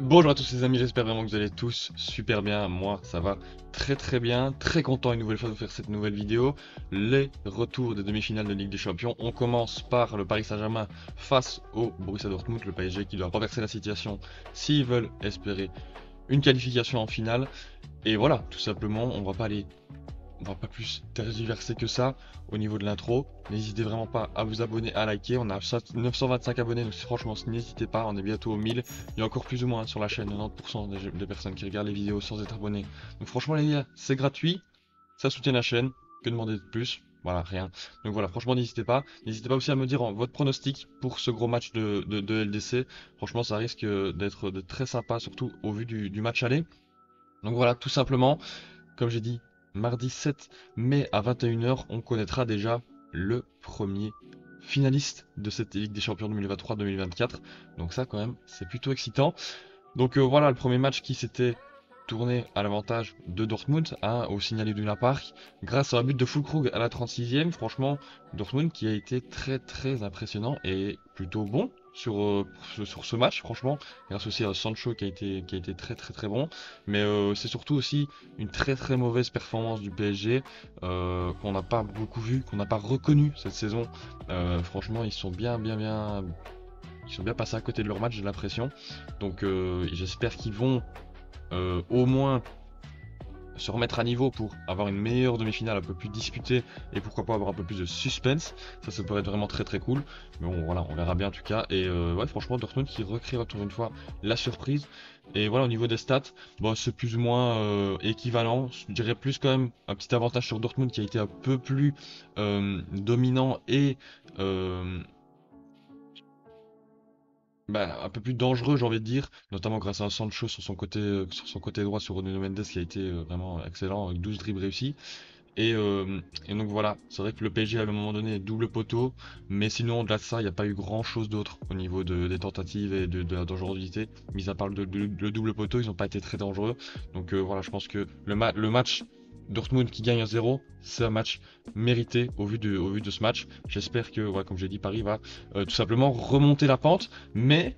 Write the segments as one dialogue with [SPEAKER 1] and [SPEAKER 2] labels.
[SPEAKER 1] Bonjour à tous les amis, j'espère vraiment que vous allez tous super bien. Moi, ça va très bien. Très content une nouvelle fois de vous faire cette nouvelle vidéo. Les retours des demi-finales de Ligue des Champions. On commence par le Paris Saint-Germain face au Borussia Dortmund, le PSG qui doit renverser la situation s'ils veulent espérer une qualification en finale. Et voilà, tout simplement, on va pas plus tergiverser que ça au niveau de l'intro. N'hésitez vraiment pas à vous abonner, à liker. On a 925 abonnés, donc franchement, n'hésitez pas. On est bientôt aux 1000. Il y a encore plus ou moins sur la chaîne 90% des personnes qui regardent les vidéos sans être abonnés. Donc franchement, les gars, c'est gratuit. Ça soutient la chaîne. Que demander de plus? Voilà, rien. Donc voilà, franchement, n'hésitez pas. N'hésitez pas aussi à me dire votre pronostic pour ce gros match de LDC. Franchement, ça risque d'être très sympa, surtout au vu du match aller. Donc voilà, tout simplement. Comme j'ai dit, mardi 7 mai à 21h, on connaîtra déjà le premier finaliste de cette Ligue des Champions 2023-2024. Donc ça quand même, c'est plutôt excitant. Donc voilà, le premier match qui s'était tourné à l'avantage de Dortmund, hein, au Signal Iduna Park, grâce à un but de Füllkrug à la 36e. Franchement, Dortmund qui a été très impressionnant et plutôt bon sur ce match, franchement, grâce aussi à Sancho qui a été très bon. Mais c'est surtout aussi une très mauvaise performance du PSG qu'on n'a pas beaucoup vu, qu'on n'a pas reconnu cette saison. Franchement, ils sont ils sont bien passés à côté de leur match, j'ai l'impression. Donc j'espère qu'ils vont au moins se remettre à niveau pour avoir une meilleure demi-finale un peu plus disputée et pourquoi pas avoir un peu plus de suspense. Ça pourrait être vraiment très cool. Mais bon, voilà, on verra bien en tout cas. Et ouais, franchement, Dortmund qui recrée encore une fois la surprise. Et voilà, au niveau des stats, bon, c'est plus ou moins équivalent. Je dirais plus quand même un petit avantage sur Dortmund qui a été un peu plus dominant et euh, un peu plus dangereux, j'ai envie de dire, notamment grâce à un Sancho sur son côté droit, sur Nuno Mendes qui a été vraiment excellent, avec 12 dribbles réussis. Et donc voilà, c'est vrai que le PSG à un moment donné double poteau, mais sinon au-delà de ça, il n'y a pas eu grand-chose d'autre au niveau des tentatives et de la dangerosité. Mis à part le double poteau, ils n'ont pas été très dangereux. Donc voilà, je pense que le match Dortmund qui gagne 1-0, c'est un match mérité au vu de ce match. J'espère que, voilà, comme j'ai dit, Paris va tout simplement remonter la pente. Mais,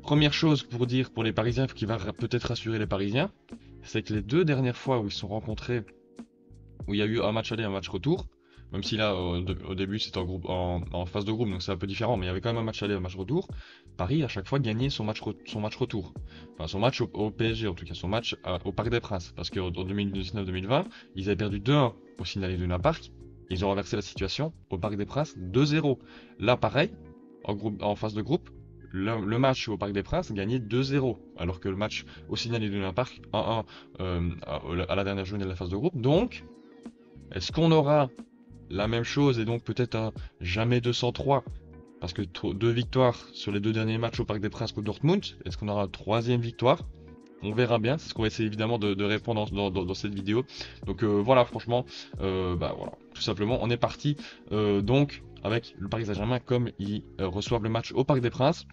[SPEAKER 1] première chose pour dire pour les Parisiens, qui va peut-être rassurer les Parisiens, c'est que les deux dernières fois où ils se sont rencontrés, où il y a eu un match aller et un match retour, même si là, au début, c'était en phase de groupe, donc c'est un peu différent, mais il y avait quand même un match aller et un match retour. Paris, à chaque fois, gagnait son match retour. Enfin, son match au PSG, en tout cas, son match au Parc des Princes. Parce qu'en 2019-2020, ils avaient perdu 2-1 au Signal Iduna Park. Ils ont renversé la situation au Parc des Princes 2-0. Là, pareil, en phase de groupe, le match au Parc des Princes gagnait 2-0, alors que le match au Signal Iduna Park 1-1 à la dernière journée de la phase de groupe. Donc, est-ce qu'on aura la même chose et donc peut-être un jamais 203? Parce que deux victoires sur les deux derniers matchs au Parc des Princes contre Dortmund. Est-ce qu'on aura une troisième victoire? On verra bien. C'est ce qu'on va essayer évidemment de répondre dans cette vidéo. Donc voilà, franchement, voilà, tout simplement, on est parti donc avec le Paris Saint-Germain comme ils reçoivent le match au Parc des Princes.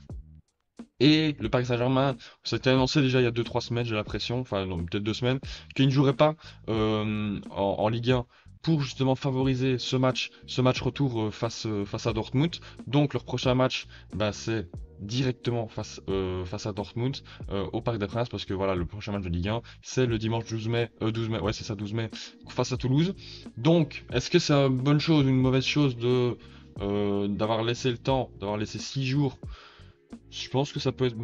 [SPEAKER 1] Et le Paris Saint-Germain, ça a été annoncé déjà il y a 2 3 semaines, j'ai l'impression, enfin non, peut-être 2 semaines, qu'il ne jouerait pas en Ligue 1 pour justement favoriser ce match retour face à Dortmund. Donc leur prochain match, c'est directement face à Dortmund au Parc des Princes parce que voilà, le prochain match de Ligue 1, c'est le dimanche 12 mai, 12 mai, ouais c'est ça, 12 mai, face à Toulouse. Donc, est-ce que c'est une bonne chose, une mauvaise chose d'avoir laissé le temps, d'avoir laissé 6 jours? Je pense que ça peut être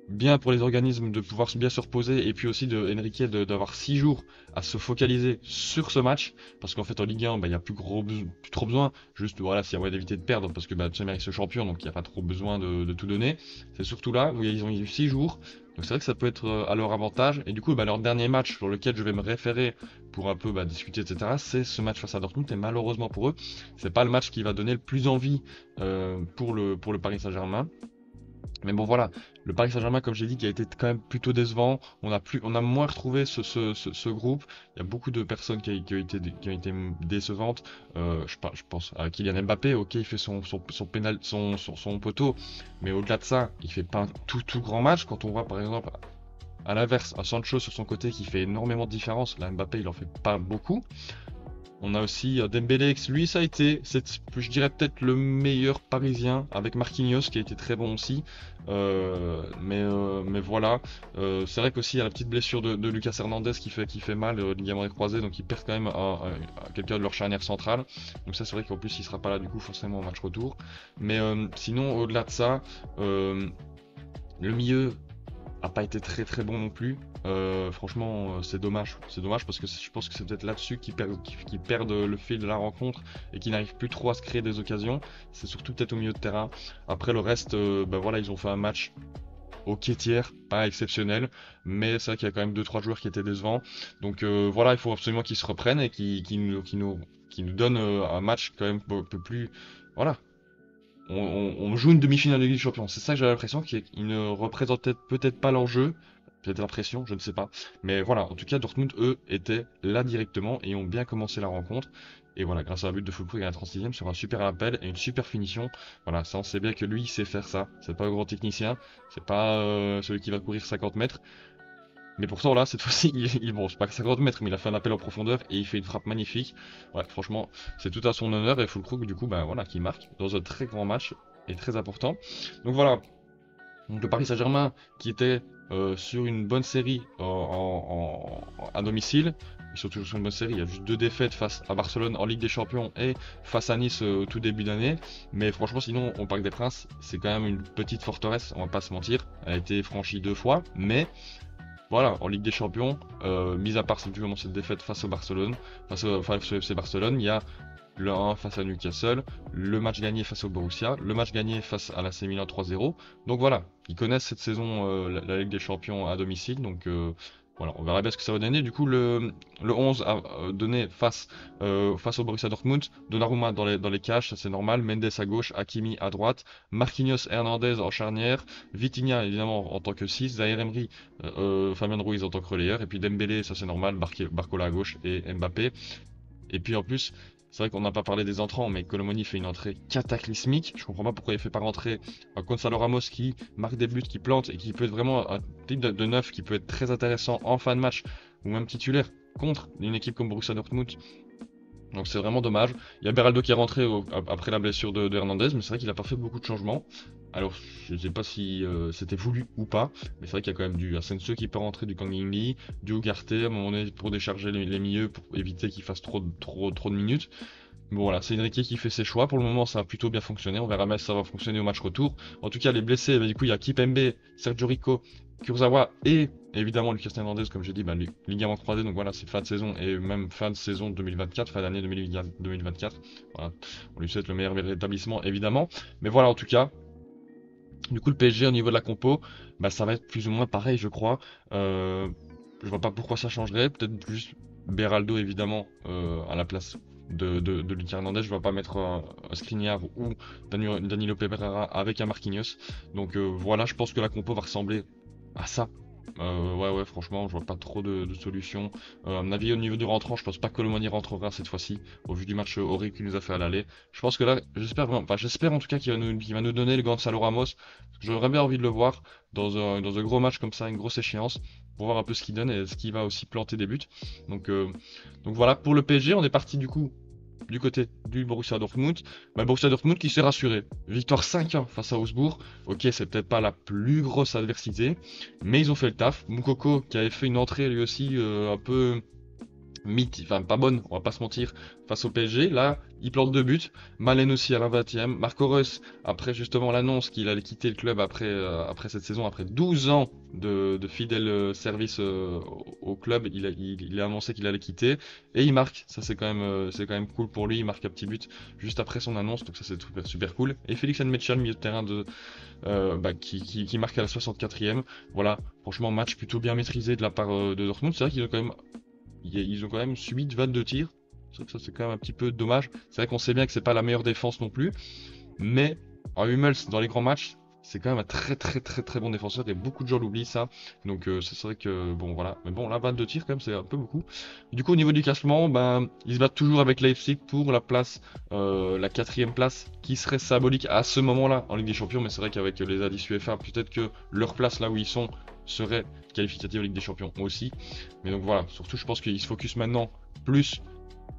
[SPEAKER 1] bien pour les organismes de pouvoir bien se reposer et puis aussi de Enrique d'avoir 6 jours à se focaliser sur ce match parce qu'en fait en Ligue 1 il n'y a plus trop besoin, juste voilà s'il y a moyen d'éviter de perdre parce que Tchèvres est champion donc il n'y a pas trop besoin de tout donner. C'est surtout là où ils ont eu 6 jours, donc c'est vrai que ça peut être à leur avantage et du coup leur dernier match sur lequel je vais me référer pour un peu discuter etc, c'est ce match face à Dortmund et malheureusement pour eux c'est pas le match qui va donner le plus envie pour le Paris Saint-Germain. Mais bon voilà, le Paris Saint-Germain, comme j'ai dit, qui a été quand même plutôt décevant. On a moins retrouvé ce groupe. Il y a beaucoup de personnes qui ont été décevantes. Je pense à Kylian Mbappé. Ok, il fait son poteau, mais au-delà de ça, il fait pas un tout grand match. Quand on voit par exemple à l'inverse un Sancho sur son côté qui fait énormément de différence, là Mbappé il en fait pas beaucoup.
[SPEAKER 2] On a aussi Dembélé, lui ça a été, je dirais peut-être le meilleur parisien, avec Marquinhos qui a été très bon aussi. Mais voilà. C'est vrai qu'aussi il y a la petite blessure de Lucas Hernandez qui fait mal, ligament des croisés, donc ils perdent quand même à quelqu'un de leur charnière centrale. Donc ça c'est vrai qu'en plus il sera pas là du coup forcément au match retour. Mais sinon au-delà de ça, euh, le milieu a pas été très très bon non plus. Franchement, c'est dommage. C'est dommage parce que je pense que c'est peut-être là-dessus qu'ils perdent le fil de la rencontre et qu'ils n'arrivent plus trop à se créer des occasions. C'est surtout peut-être au milieu de terrain. Après le reste, ben voilà, ils ont fait un match ok tiers, pas exceptionnel, mais c'est vrai qu'il y a quand même deux trois joueurs qui étaient décevants. Donc voilà, il faut absolument qu'ils se reprennent et qu'ils nous donnent un match quand même un peu plus. Voilà, on joue une demi-finale de Ligue des Champions. C'est ça que j'ai l'impression qu'ils ne représentent peut-être pas l'enjeu. Peut-être l'impression, je ne sais pas. Mais voilà, en tout cas, Dortmund, eux, étaient là directement et ont bien commencé la rencontre. Et voilà, grâce à un but de Füllkrug à la 36e sur un super appel et une super finition. Voilà, ça on sait bien que lui, il sait faire ça. C'est pas un grand technicien, c'est pas celui qui va courir 50 mètres. Mais pourtant là, cette fois-ci, bon, c'est pas 50 mètres, mais il a fait un appel en profondeur et il fait une frappe magnifique. Ouais, franchement, c'est tout à son honneur et Füllkrug, du coup, bah voilà, qui marque dans un très grand match et très important. Donc voilà, donc le Paris Saint-Germain qui était sur une bonne série à domicile, ils sont toujours sur une bonne série, il y a juste deux défaites face à Barcelone en Ligue des Champions et face à Nice au tout début d'année. Mais franchement, sinon, au Parc des Princes, c'est quand même une petite forteresse, on va pas se mentir. Elle a été franchie deux fois, mais voilà, en Ligue des Champions, mis à part simplement cette défaite face au Barcelone, face au FC Barcelone, il y a le 1 face à Newcastle, le match gagné face au Borussia, le match gagné face à l'AC Milan 3-0. Donc voilà, ils connaissent cette saison la Ligue des Champions à domicile, donc voilà, on verra bien ce que ça va donner. Du coup, le 11 a donné face au Borussia Dortmund, Donnarumma dans les cages, ça c'est normal, Mendes à gauche, Hakimi à droite, Marquinhos, Hernandez en charnière, Vitinha évidemment en tant que 6, Zaïre Emery, Fabien Ruiz en tant que relayeur, et puis Dembélé, ça c'est normal, Barcola à gauche et Mbappé. Et puis en plus, c'est vrai qu'on n'a pas parlé des entrants, mais Colomoni fait une entrée cataclysmique. Je comprends pas pourquoi il fait pas rentrer un Gonzalo Ramos qui marque des buts, qui plante et qui peut être vraiment un type de neuf qui peut être très intéressant en fin de match ou même titulaire contre une équipe comme Borussia Dortmund. Donc c'est vraiment dommage. Il y a Beraldo qui est rentré après la blessure de Hernandez, mais c'est vrai qu'il n'a pas fait beaucoup de changements. Alors je ne sais pas si c'était voulu ou pas, mais c'est vrai qu'il y a quand même du Asensio qui peut rentrer, du Kang In Lee, du Ugarte à un moment donné pour décharger les milieux, pour éviter qu'il fasse trop de minutes. Bon voilà, c'est Enrique qui fait ses choix. Pour le moment, ça a plutôt bien fonctionné. On verra bien si ça va fonctionner au match retour. En tout cas, les blessés, bah, du coup, il y a Kipembe, Sergio Rico, Kurzawa et évidemment Lucas Hernandez, comme j'ai dit, bah, ligament croisé. Donc voilà, c'est fin de saison et même fin de saison 2024, fin d'année 2024. Voilà, on lui souhaite le meilleur rétablissement évidemment. Mais voilà, en tout cas, du coup, le PSG au niveau de la compo, bah, ça va être plus ou moins pareil, je crois. Euh, je vois pas pourquoi ça changerait. Peut-être juste Beraldo évidemment à la place de Lucas Hernandez. Je vais pas mettre un Skriniar ou Danilo Pereira avec un Marquinhos. Donc voilà, je pense que la compo va ressembler à ça. Ouais, franchement, je vois pas trop de solutions. À mon avis, au niveau du rentrant, je pense pas que Colomani rentrera cette fois-ci, au vu du match horrible qu'il nous a fait à l'aller. Je pense que là, j'espère vraiment, enfin, j'espère en tout cas qu'il va nous donner le Gonzalo Ramos. Parce que j'aurais bien envie de le voir dans un gros match comme ça, une grosse échéance, pour voir un peu ce qu'il donne et ce qu'il va aussi planter des buts. Donc, euh, donc voilà, pour le PSG, on est parti du coup du côté du Borussia Dortmund. Bah, Borussia Dortmund qui s'est rassuré. Victoire 5-1 face à Augsbourg. Ok, c'est peut-être pas la plus grosse adversité, mais ils ont fait le taf. Moukoko qui avait fait une entrée lui aussi un peu enfin pas bonne, on va pas se mentir, face au PSG. Là, il plante deux buts. Malen aussi à la 20e. Marco Reus, après justement l'annonce qu'il allait quitter le club après cette saison, après 12 ans de fidèle service au club, il a annoncé qu'il allait quitter. Et il marque, ça c'est quand même cool pour lui, il marque un petit but juste après son annonce, donc ça c'est super, super cool. Et Félix Nmetcha, le milieu de terrain qui marque à la 64e. Voilà, franchement, match plutôt bien maîtrisé de la part de Dortmund. C'est vrai qu'ils ont quand même subi de 22 tirs. Ça c'est quand même un petit peu dommage. C'est vrai qu'on sait bien que c'est pas la meilleure défense non plus. Mais en Hummels, dans les grands matchs, c'est quand même un très très très très bon défenseur et beaucoup de gens l'oublient ça. Donc c'est vrai que bon voilà. Mais bon là 22 tirs quand même c'est un peu beaucoup. Du coup au niveau du classement, ben ils se battent toujours avec Leipzig pour la place, la quatrième place qui serait symbolique à ce moment-là en Ligue des Champions. Mais c'est vrai qu'avec les indices UEFA, peut-être que leur place là où ils sont serait qualificative en Ligue des Champions aussi. Mais donc voilà, surtout je pense qu'ils se focus maintenant plus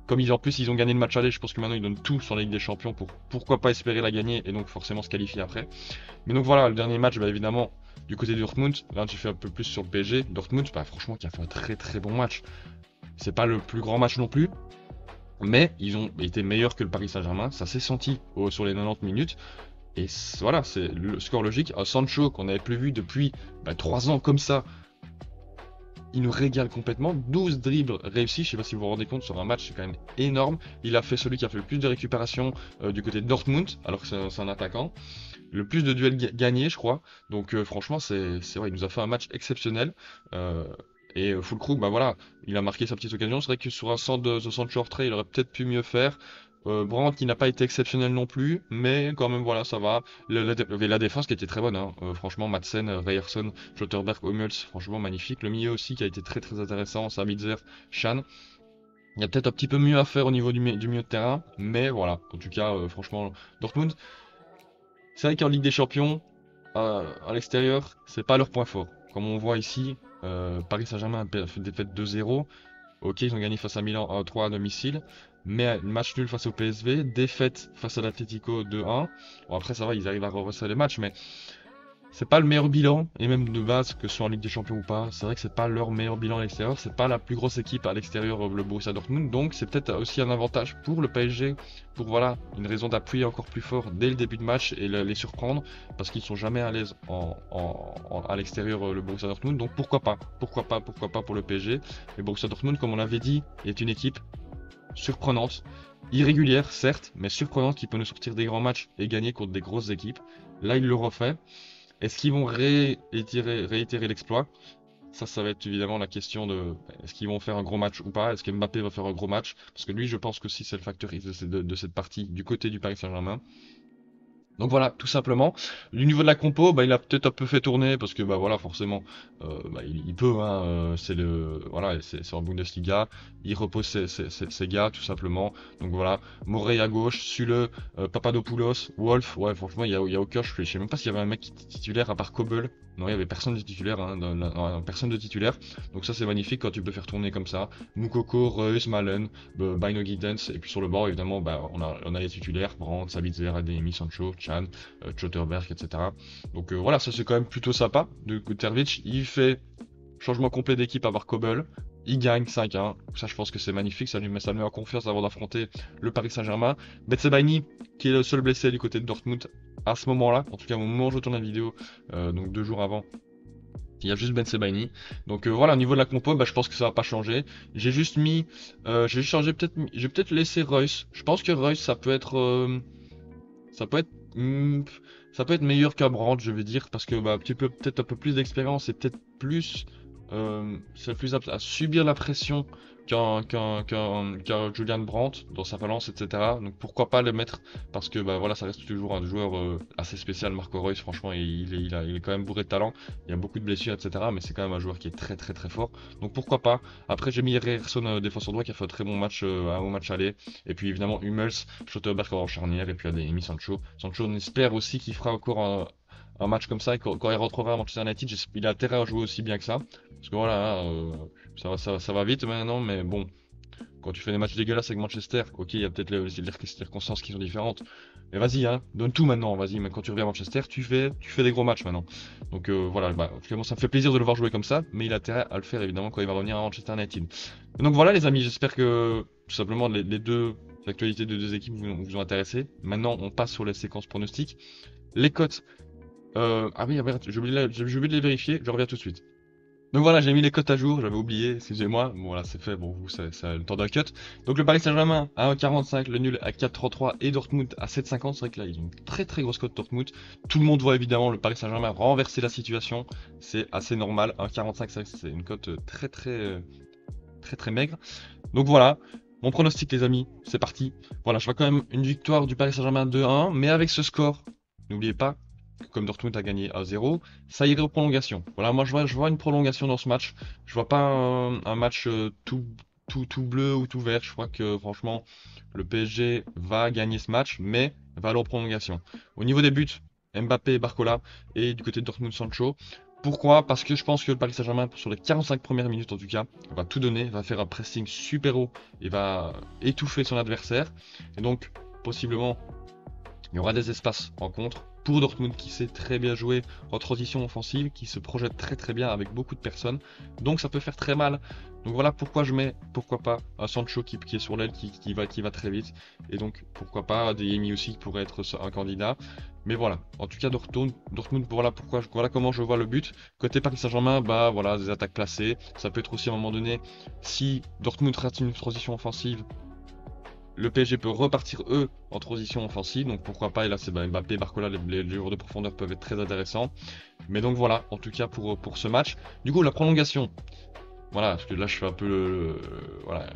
[SPEAKER 2] Comme en plus ils ont gagné le match aller, je pense que maintenant ils donnent tout sur la Ligue des Champions pour pourquoi pas espérer la gagner et donc forcément se qualifier après. Mais donc voilà, le dernier match, bah, évidemment, du côté de Dortmund, là tu fais un peu plus sur le PSG. Dortmund, bah, franchement, qui a fait un très très bon match. C'est pas le plus grand match non plus, mais ils ont été meilleurs que le Paris Saint-Germain. Ça s'est senti sur les 90 minutes. Et voilà, c'est le score logique. Un Sancho qu'on n'avait plus vu depuis 3 ans comme ça, il nous régale complètement. 12 dribbles réussis, je sais pas si vous vous rendez compte, sur un match, c'est quand même énorme. Il a fait celui qui a fait le plus de récupération du côté de Dortmund, alors que c'est un attaquant. Le plus de duels gagnés, je crois. Donc franchement, c'est vrai, il nous a fait un match exceptionnel. Euh, et Füllkrug, bah voilà, il a marqué sa petite occasion. C'est vrai que sur un centre de centre short trait, il aurait peut-être pu mieux faire. Brandt qui n'a pas été exceptionnel non plus, mais quand même voilà, ça va. La défense qui était très bonne, hein. Franchement, Madsen, Ryerson, Schlotterberg, Hummels, franchement magnifique. Le milieu aussi qui a été très très intéressant, Sabitzer, Chan. Il y a peut-être un petit peu mieux à faire au niveau du milieu de terrain, mais voilà. En tout cas, franchement, Dortmund, c'est vrai qu'en Ligue des Champions, à l'extérieur, c'est pas leur point fort. Comme on voit ici, Paris Saint-Germain a fait des défaite 2-0. Ok, ils ont gagné face à Milan 1-3 à domicile, mais match nul face au PSV, défaite face à l'Atlético 2-1. Bon, après, ça va, ils arrivent à reverser les matchs, mais c'est pas le meilleur bilan, et même de base, que ce soit en Ligue des Champions ou pas, c'est vrai que c'est pas leur meilleur bilan à l'extérieur, c'est pas la plus grosse équipe à l'extérieur, le Borussia Dortmund, donc c'est peut-être aussi un avantage pour le PSG, pour voilà, une raison d'appuyer encore plus fort dès le début de match et les surprendre, parce qu'ils sont jamais à l'aise à l'extérieur, le Borussia Dortmund, donc pourquoi pas pour le PSG. Le Borussia Dortmund, comme on l'avait dit, est une équipe surprenante, irrégulière certes, mais surprenante qui peut nous sortir des grands matchs et gagner contre des grosses équipes. Là, il le refait. Est-ce qu'ils vont réitérer l'exploit? Ça va être évidemment la question de est-ce qu'ils vont faire un gros match ou pas? Est-ce que Mbappé va faire un gros match? Parce que lui, je pense que si c'est le facteur X de cette partie du côté du Paris Saint-Germain. Donc voilà, tout simplement. Du niveau de la compo, il a peut-être un peu fait tourner parce que voilà, forcément, il peut, hein, c'est le, voilà, c'est en Bundesliga. Il repose ses gars, tout simplement. Donc voilà, Morey à gauche, Sule, Papadopoulos, Wolf. Ouais, franchement, il y a aucun. Je sais même pas s'il y avait un mec qui était titulaire à part Kobel. Non, il y avait personne de titulaire, hein, personne de titulaire. Donc ça, c'est magnifique quand tu peux faire tourner comme ça. Moukoko, Reus, Malen, Bino Giddens, et puis sur le bord, évidemment, on a les titulaires, Brandt, Sabitzer, Adeyemi, Sancho, Chan, Schlotterberg, etc. Donc voilà, ça c'est quand même plutôt sympa de Terzic. Il fait changement complet d'équipe à Kobel. Il gagne 5-1. Ça, je pense que c'est magnifique. Ça le met en confiance avant d'affronter le Paris Saint-Germain. Betsebaini, qui est le seul blessé du côté de Dortmund à ce moment-là. En tout cas, au moment où je tourne la vidéo, donc 2 jours avant. Il y a juste Ben Sebaini. Donc voilà, au niveau de la compo, je pense que ça va pas changer. J'ai juste mis, j'ai changé peut-être, j'ai peut-être laissé Reus. Je pense que Reus, ça peut être, hmm, ça peut être meilleur qu'un Brandt, je vais dire, parce que petit peu, peut-être un peu plus d'expérience et peut-être plus, c'est plus apte à subir la pression qu'un Julian Brandt dans sa balance, etc. Donc pourquoi pas le mettre, parce que voilà, ça reste toujours un joueur assez spécial, Marco Reus, franchement, il est quand même bourré de talent, il y a beaucoup de blessures, etc. Mais c'est quand même un joueur qui est très très très fort, donc pourquoi pas. Après j'ai mis Ryerson, défenseur droit, qui a fait un très bon match, un bon match aller, et puis évidemment Hummels, Schlotterberg en charnière, et puis Adeyemi, Sancho. Sancho, on espère aussi qu'il fera encore un match comme ça, et quand il rentrera à Manchester United, il a intérêt à jouer aussi bien que ça. Parce que voilà, hein, ça va vite maintenant, mais bon, quand tu fais des matchs dégueulasses avec Manchester, ok, il y a peut-être les circonstances qui sont différentes. Mais vas-y, hein, donne tout maintenant, vas-y, mais quand tu reviens à Manchester, tu fais des gros matchs maintenant. Donc voilà, finalement, ça me fait plaisir de le voir jouer comme ça, mais il a intérêt à le faire évidemment quand il va revenir à Manchester United. Et donc voilà les amis, j'espère que tout simplement les deux actualités de deux équipes vous ont intéressé. Maintenant, on passe sur les séquences pronostiques. Les cotes. Ah oui, merde, j'ai oublié de les vérifier, je reviens tout de suite. Donc voilà, j'ai mis les cotes à jour, j'avais oublié, excusez-moi. Bon voilà, c'est fait, bon vous, ça a le temps d'un cut. Donc le Paris Saint-Germain à 1,45, le nul à 4,33 et Dortmund à 7,50. C'est vrai que là, ils ont une très très grosse cote Dortmund. Tout le monde voit évidemment le Paris Saint-Germain renverser la situation. C'est assez normal. 1,45, c'est une cote très très très très maigre. Donc voilà, mon pronostic les amis, c'est parti. Voilà, je vois quand même une victoire du Paris Saint-Germain 2-1, mais avec ce score, n'oubliez pas, comme Dortmund a gagné à 0, ça irait aux prolongations. Voilà, moi je vois une prolongation dans ce match. Je vois pas un match tout bleu ou tout vert. Je crois que franchement, le PSG va gagner ce match, mais va aller aux prolongations. Au niveau des buts, Mbappé et Barcola, et du côté de Dortmund Sancho.
[SPEAKER 1] Pourquoi? Parce que je pense que le Paris Saint-Germain, sur les 45 premières minutes en tout cas, va tout donner, va faire un pressing super haut et va étouffer son adversaire. Et donc, possiblement, il y aura des espaces en contre pour Dortmund qui sait très bien jouer en transition offensive, qui se projette très très bien avec beaucoup de personnes. Donc ça peut faire très mal. Donc voilà pourquoi je mets, pourquoi pas, un Sancho qui est sur l'aile, qui va très vite. Et donc pourquoi pas des Yemi aussi qui pourrait être un candidat. Mais voilà, en tout cas Dortmund, voilà pourquoi, voilà comment je vois le but. Côté Paris Saint-Germain, bah voilà, des attaques placées. Ça peut être aussi à un moment donné, si Dortmund rate une transition offensive, le PSG peut repartir eux en transition offensive, donc pourquoi pas, et là c'est Mbappé, Barcola, les joueurs de profondeur peuvent être très intéressants. Mais donc voilà, en tout cas pour ce match. Du coup la prolongation, voilà, parce que là je fais un peu voilà,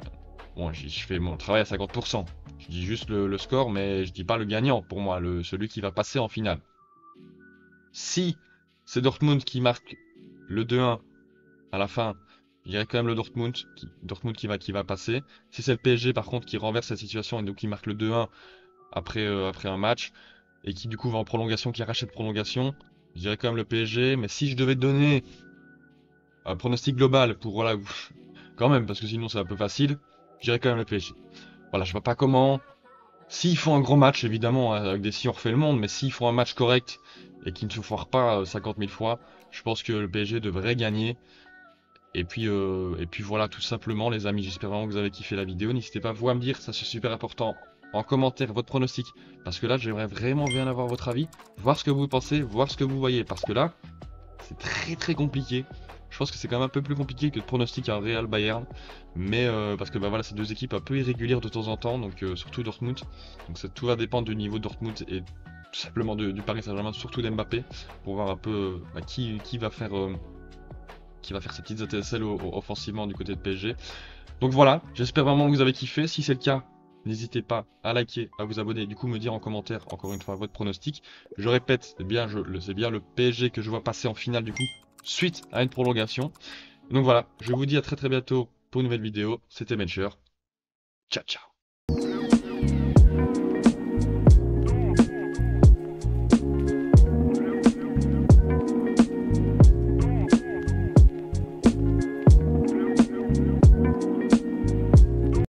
[SPEAKER 1] bon je fais mon travail à 50%. Je dis juste le score, mais je dis pas le gagnant pour moi, celui qui va passer en finale. Si c'est Dortmund qui marque le 2-1 à la fin, je dirais quand même le Dortmund qui va passer. Si c'est le PSG par contre qui renverse cette situation et donc qui marque le 2-1 après un match et qui du coup va en prolongation, qui rachète prolongation, je dirais quand même le PSG. Mais si je devais donner un pronostic global pour voilà, quand même parce que sinon c'est un peu facile, je dirais quand même le PSG. Voilà, je vois pas comment. S'ils font un gros match, évidemment, avec des si on refait le monde, mais s'ils font un match correct et qu'ils ne se foirent pas 50 000 fois, je pense que le PSG devrait gagner. Et puis voilà, tout simplement, les amis. J'espère vraiment que vous avez kiffé la vidéo. N'hésitez pas, vous, à me dire, ça c'est super important, en commentaire, votre pronostic. Parce que là, j'aimerais vraiment bien avoir votre avis, voir ce que vous pensez, voir ce que vous voyez. Parce que là, c'est très très compliqué. Je pense que c'est quand même un peu plus compliqué que de pronostiquer un Real Bayern. Mais parce que bah voilà, c'est deux équipes un peu irrégulières de temps en temps, donc surtout Dortmund. Donc tout va dépendre du niveau de Dortmund et tout simplement du Paris Saint-Germain, surtout d'Mbappé, pour voir un peu qui va faire ses petites étincelles offensivement du côté de PSG. Donc voilà, j'espère vraiment que vous avez kiffé. Si c'est le cas, n'hésitez pas à liker, à vous abonner, du coup me dire en commentaire encore une fois votre pronostic. Je répète, c'est bien le PSG que je vois passer en finale du coup, suite à une prolongation. Donc voilà, je vous dis à très très bientôt pour une nouvelle vidéo. C'était Mencher. Ciao ciao.